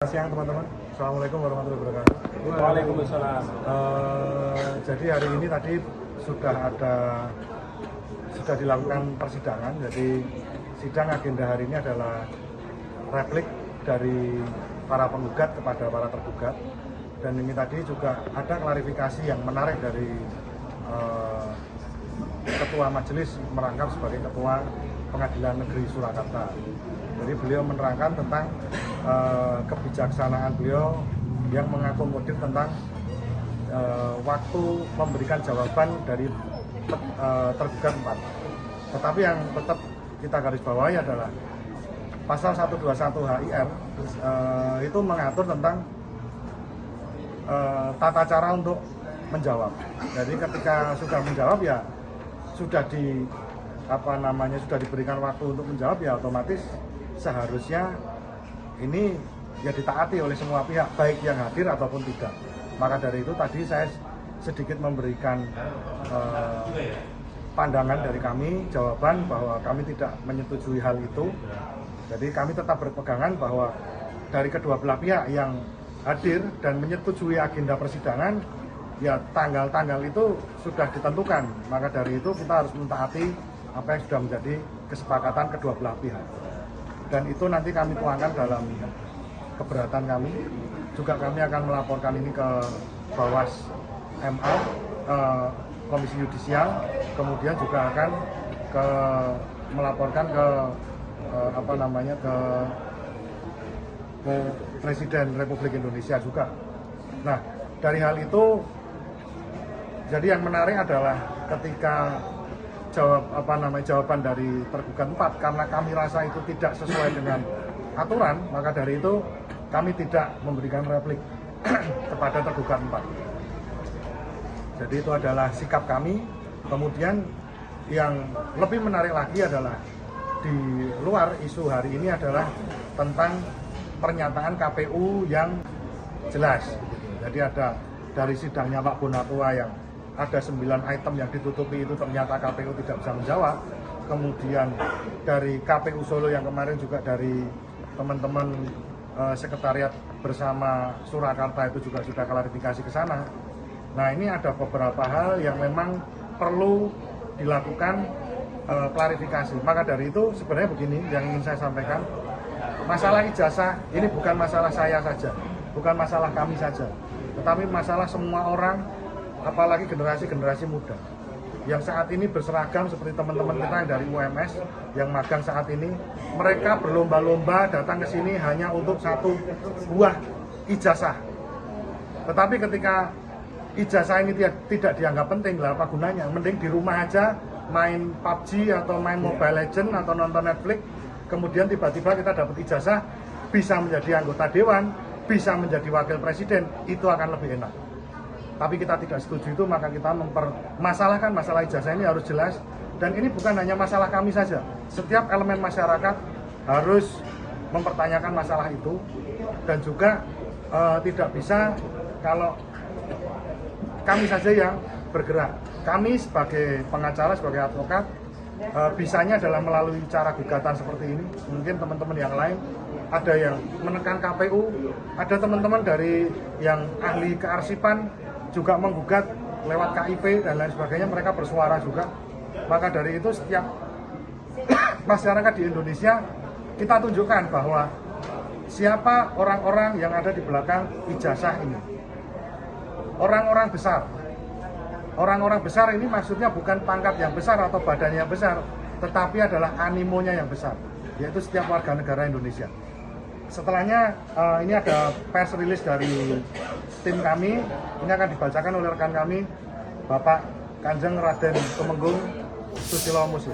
siang teman-teman. Assalamualaikum warahmatullahi wabarakatuh. Waalaikumsalam. Jadi hari ini tadi sudah dilakukan persidangan. Jadi sidang agenda hari ini adalah replik dari para penggugat kepada para tergugat. Dan ini tadi juga ada klarifikasi yang menarik dari Ketua Majelis merangkap sebagai Ketua Pengadilan Negeri Surakarta. Jadi beliau menerangkan tentang kebijaksanaan beliau yang mengakomodir tentang waktu memberikan jawaban dari tergugat 4. Tetapi yang tetap kita garis bawahi adalah pasal 121 HIR itu mengatur tentang tata cara untuk menjawab. Jadi ketika sudah menjawab ya sudah diberikan waktu untuk menjawab ya otomatis seharusnya ini ya ditaati oleh semua pihak baik yang hadir ataupun tidak. Maka dari itu tadi saya sedikit memberikan pandangan dari kami, jawaban bahwa kami tidak menyetujui hal itu. Jadi kami tetap berpegangan bahwa dari kedua belah pihak yang hadir dan menyetujui agenda persidangan ya tanggal-tanggal itu sudah ditentukan. Maka dari itu kita harus mentaati apa yang sudah menjadi kesepakatan kedua belah pihak. Dan itu nanti kami tuangkan dalam keberatan kami. Juga kami akan melaporkan ini ke Bawas MA, Komisi Yudisial, kemudian juga akan melaporkan ke Presiden Republik Indonesia juga. Nah, dari hal itu jadi yang menarik adalah ketika jawaban dari tergugat 4 karena kami rasa itu tidak sesuai dengan aturan, maka dari itu kami tidak memberikan replik kepada tergugat 4. Jadi itu adalah sikap kami. Kemudian yang lebih menarik lagi adalah di luar isu hari ini adalah tentang pernyataan KPU yang jelas. Jadi ada dari sidangnya Pak Bonatua yang ada 9 item yang ditutupi itu ternyata KPU tidak bisa menjawab. Kemudian dari KPU Solo yang kemarin juga dari teman-teman sekretariat bersama Surakarta itu juga sudah klarifikasi ke sana. Nah ini ada beberapa hal yang memang perlu dilakukan klarifikasi. Maka dari itu sebenarnya begini yang ingin saya sampaikan. Masalah ijazah ini bukan masalah saya saja, bukan masalah kami saja, tetapi masalah semua orang, apalagi generasi muda yang saat ini berseragam seperti teman-teman kita yang dari UMS yang magang saat ini. Mereka berlomba-lomba datang ke sini hanya untuk satu buah ijazah. Tetapi ketika ijazah ini tidak dianggap penting, lah apa gunanya? Mending di rumah aja main PUBG atau main Mobile Legends atau nonton Netflix. Kemudian tiba-tiba kita dapat ijazah, bisa menjadi anggota dewan, bisa menjadi wakil presiden, itu akan lebih enak. Tapi kita tidak setuju itu, maka kita mempermasalahkan masalah ijazah ini harus jelas. Dan ini bukan hanya masalah kami saja, setiap elemen masyarakat harus mempertanyakan masalah itu. Dan juga tidak bisa kalau kami saja yang bergerak. Kami sebagai pengacara, sebagai advokat, bisanya adalah melalui cara gugatan seperti ini. Mungkin teman-teman yang lain ada yang menekan KPU, ada teman-teman dari yang ahli kearsipan juga menggugat lewat KIP dan lain sebagainya, mereka bersuara juga. Maka dari itu setiap masyarakat di Indonesia kita tunjukkan bahwa siapa orang-orang yang ada di belakang ijazah ini. Orang-orang besar. Orang-orang besar ini maksudnya bukan pangkat yang besar atau badannya yang besar, tetapi adalah animonya yang besar, yaitu setiap warga negara Indonesia. Setelahnya ini ada press release dari tim kami, ini akan dibacakan oleh rekan kami, Bapak Kanjeng Raden Tumenggung Susilo Musi.